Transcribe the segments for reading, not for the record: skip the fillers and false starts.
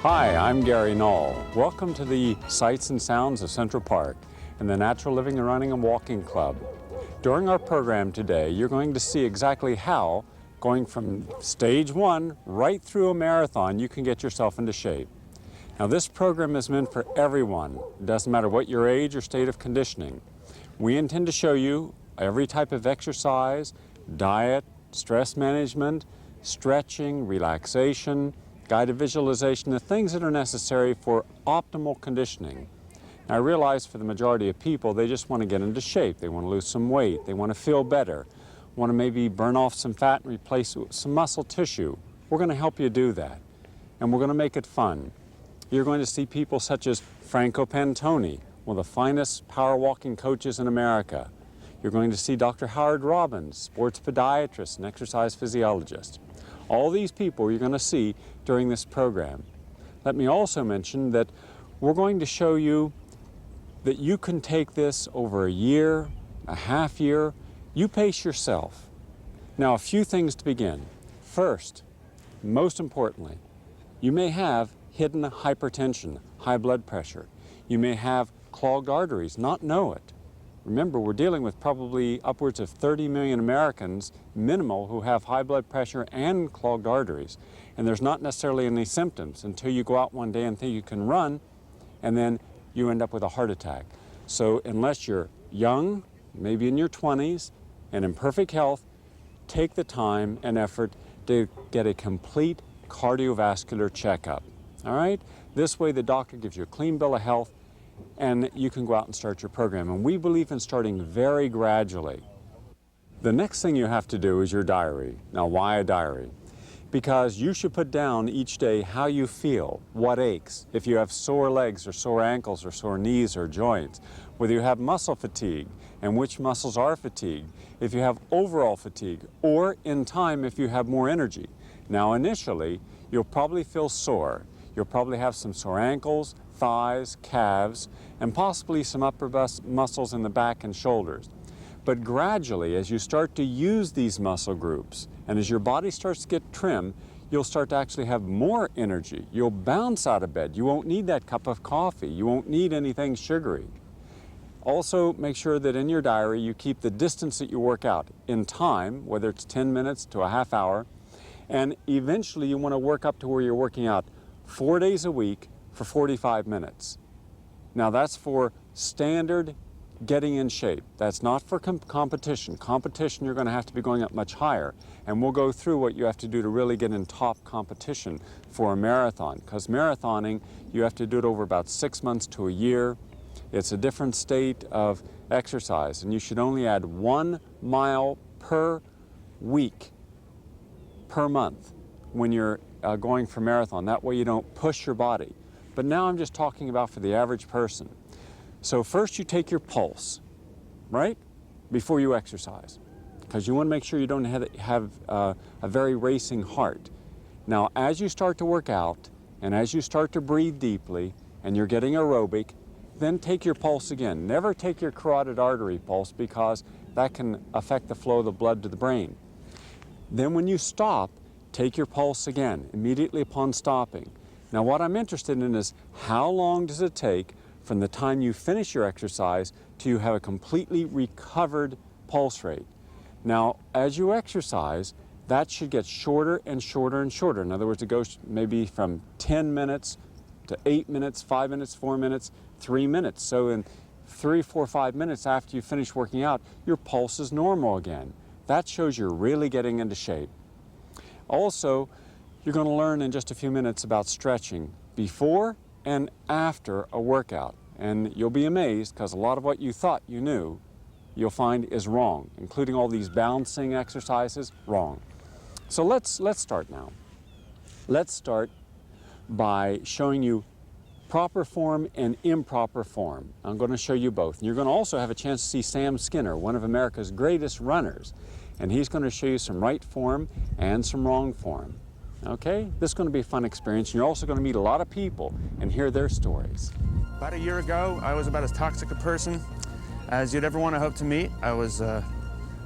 Hi, I'm Gary Null. Welcome to the Sights and Sounds of Central Park and the Natural Living and Running and Walking Club. During our program today, you're going to see exactly how, going from stage one right through a marathon, you can get yourself into shape. Now, this program is meant for everyone. It doesn't matter what your age or state of conditioning. We intend to show you every type of exercise, diet, stress management, stretching, relaxation, guided visualization, the things that are necessary for optimal conditioning. Now, I realize for the majority of people, they just want to get into shape. They want to lose some weight. They want to feel better. Want to maybe burn off some fat and replace it with some muscle tissue. We're going to help you do that. And we're going to make it fun. You're going to see people such as Franco Pantoni, one of the finest power walking coaches in America. You're going to see Dr. Howard Robbins, sports podiatrist and exercise physiologist. All these people you're going to see during this program. Let me also mention that we're going to show you that you can take this over a year, a half year. You pace yourself. Now, a few things to begin. First, most importantly, you may have hidden hypertension, high blood pressure. You may have clogged arteries, not know it. Remember, we're dealing with probably upwards of 30 million Americans, minimal, who have high blood pressure and clogged arteries. And there's not necessarily any symptoms until you go out one day and think you can run, and then you end up with a heart attack. So unless you're young, maybe in your 20s, and in perfect health, take the time and effort to get a complete cardiovascular checkup. All right? This way the doctor gives you a clean bill of health, and you can go out and start your program. And we believe in starting very gradually. The next thing you have to do is your diary. Now, why a diary? Because you should put down each day how you feel, what aches, if you have sore legs or sore ankles or sore knees or joints, whether you have muscle fatigue and which muscles are fatigued, if you have overall fatigue, or in time if you have more energy. Now, initially, you'll probably feel sore. You'll probably have some sore ankles, thighs, calves, and possibly some upper muscles in the back and shoulders. But gradually, as you start to use these muscle groups, and as your body starts to get trim, you'll start to actually have more energy. You'll bounce out of bed. You won't need that cup of coffee. You won't need anything sugary. Also, make sure that in your diary you keep the distance that you work out in time, whether it's 10 minutes to a half hour, and eventually you want to work up to where you're working out 4 days a week for 45 minutes. Now, that's for standard getting in shape. That's not for competition. Competition, you're going to have to be going up much higher. And we'll go through what you have to do to really get in top competition for a marathon. Because marathoning, you have to do it over about 6 months to a year. It's a different state of exercise. And you should only add 1 mile per week, per month, when you're going for marathon. That way you don't push your body. But now I'm just talking about for the average person. So first you take your pulse, right, before you exercise, because you want to make sure you don't have a very racing heart. Now, as you start to work out and as you start to breathe deeply and you're getting aerobic, then take your pulse again. Never take your carotid artery pulse, because that can affect the flow of the blood to the brain. Then when you stop, take your pulse again, immediately upon stopping. Now, what I'm interested in is how long does it take from the time you finish your exercise till you have a completely recovered pulse rate. Now, as you exercise, that should get shorter and shorter and shorter. In other words, it goes maybe from 10 minutes to 8 minutes, 5 minutes, 4 minutes, 3 minutes. So in 3, 4, 5 minutes after you finish working out, your pulse is normal again. That shows you're really getting into shape. Also, you're going to learn in just a few minutes about stretching before and after a workout. And you'll be amazed, because a lot of what you thought you knew, you'll find is wrong, including all these bouncing exercises, wrong. So let's start now. Let's start by showing you proper form and improper form. I'm going to show you both. And you're going to also have a chance to see Sam Skinner, one of America's greatest runners. And he's going to show you some right form and some wrong form. Okay? This is going to be a fun experience. And you're also going to meet a lot of people and hear their stories. About a year ago, I was about as toxic a person as you'd ever want to hope to meet. I was a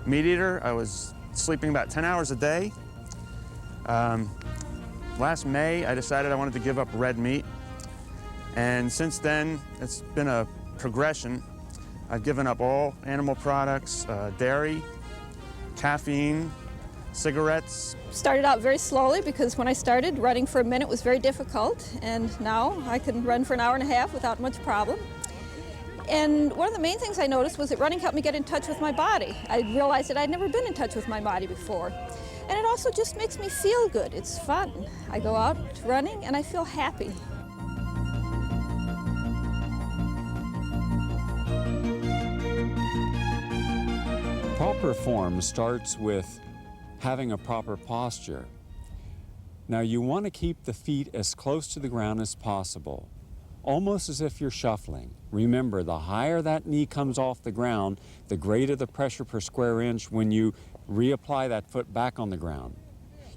meat eater. I was sleeping about 10 hours a day. Last May, I decided I wanted to give up red meat. And since then, it's been a progression. I've given up all animal products, dairy, caffeine, cigarettes. Started out very slowly because when I started, running for a minute was very difficult, and now I can run for an hour and a half without much problem. And one of the main things I noticed was that running helped me get in touch with my body. I realized that I'd never been in touch with my body before. And it also just makes me feel good. It's fun. I go out running and I feel happy. Proper form starts with having a proper posture. Now you want to keep the feet as close to the ground as possible, almost as if you're shuffling. Remember, the higher that knee comes off the ground, the greater the pressure per square inch when you reapply that foot back on the ground.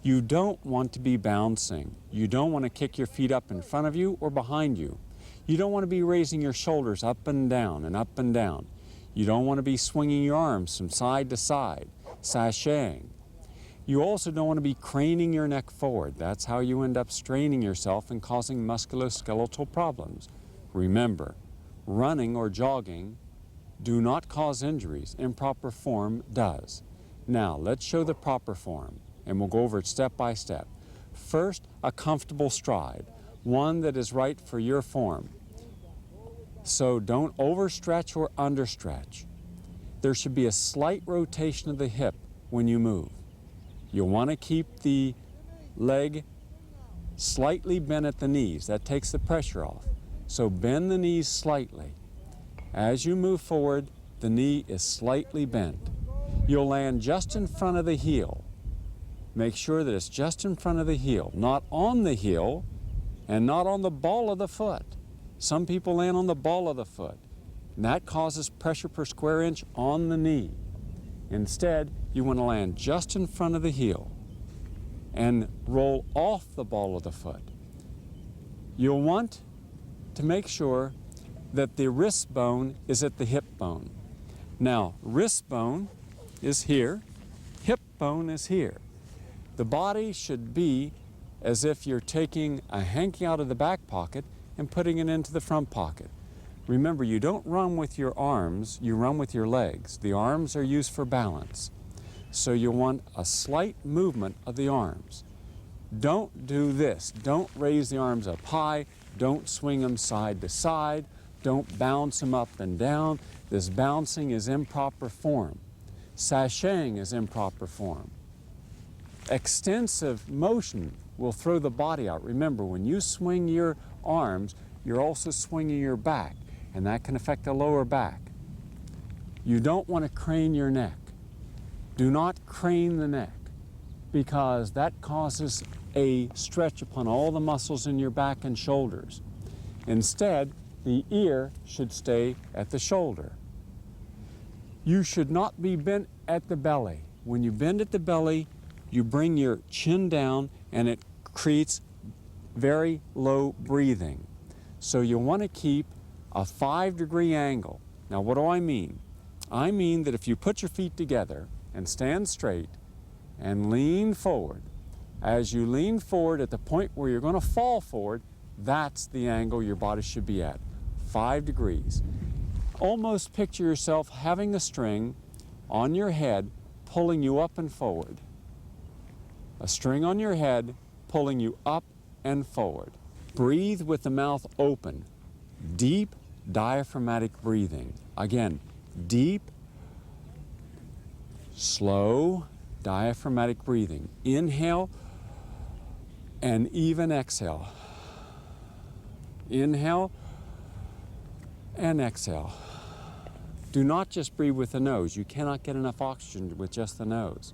You don't want to be bouncing. You don't want to kick your feet up in front of you or behind you. You don't want to be raising your shoulders up and down and up and down. You don't want to be swinging your arms from side to side, sashaying. You also don't want to be craning your neck forward. That's how you end up straining yourself and causing musculoskeletal problems. Remember, running or jogging do not cause injuries. Improper form does. Now, let's show the proper form, and we'll go over it step by step. First, a comfortable stride, one that is right for your form. So don't overstretch or understretch. There should be a slight rotation of the hip when you move. You'll want to keep the leg slightly bent at the knees. That takes the pressure off. So bend the knees slightly. As you move forward, the knee is slightly bent. You'll land just in front of the heel. Make sure that it's just in front of the heel, not on the heel and not on the ball of the foot. Some people land on the ball of the foot, and that causes pressure per square inch on the knee. Instead, you want to land just in front of the heel and roll off the ball of the foot. You'll want to make sure that the wrist bone is at the hip bone. Now, wrist bone is here, hip bone is here. The body should be as if you're taking a hanky out of the back pocket and putting it into the front pocket. Remember, you don't run with your arms, you run with your legs. The arms are used for balance. So you want a slight movement of the arms. Don't do this. Don't raise the arms up high. Don't swing them side to side. Don't bounce them up and down. This bouncing is improper form. Sashaying is improper form. Extensive motion will throw the body out. Remember, when you swing your arms, you're also swinging your back, and that can affect the lower back. You don't want to crane your neck. Do not crane the neck, because that causes a stretch upon all the muscles in your back and shoulders. Instead, the ear should stay at the shoulder. You should not be bent at the belly. When you bend at the belly, you bring your chin down and it creates very low breathing. So you want to keep a 5-degree angle. Now, what do I mean? I mean that if you put your feet together and stand straight and lean forward, as you lean forward at the point where you're going to fall forward, that's the angle your body should be at, 5 degrees. Almost picture yourself having a string on your head pulling you up and forward. A string on your head pulling you up and forward. Breathe with the mouth open. Deep diaphragmatic breathing. Again, deep, slow diaphragmatic breathing. Inhale and even exhale. Inhale and exhale. Do not just breathe with the nose. You cannot get enough oxygen with just the nose.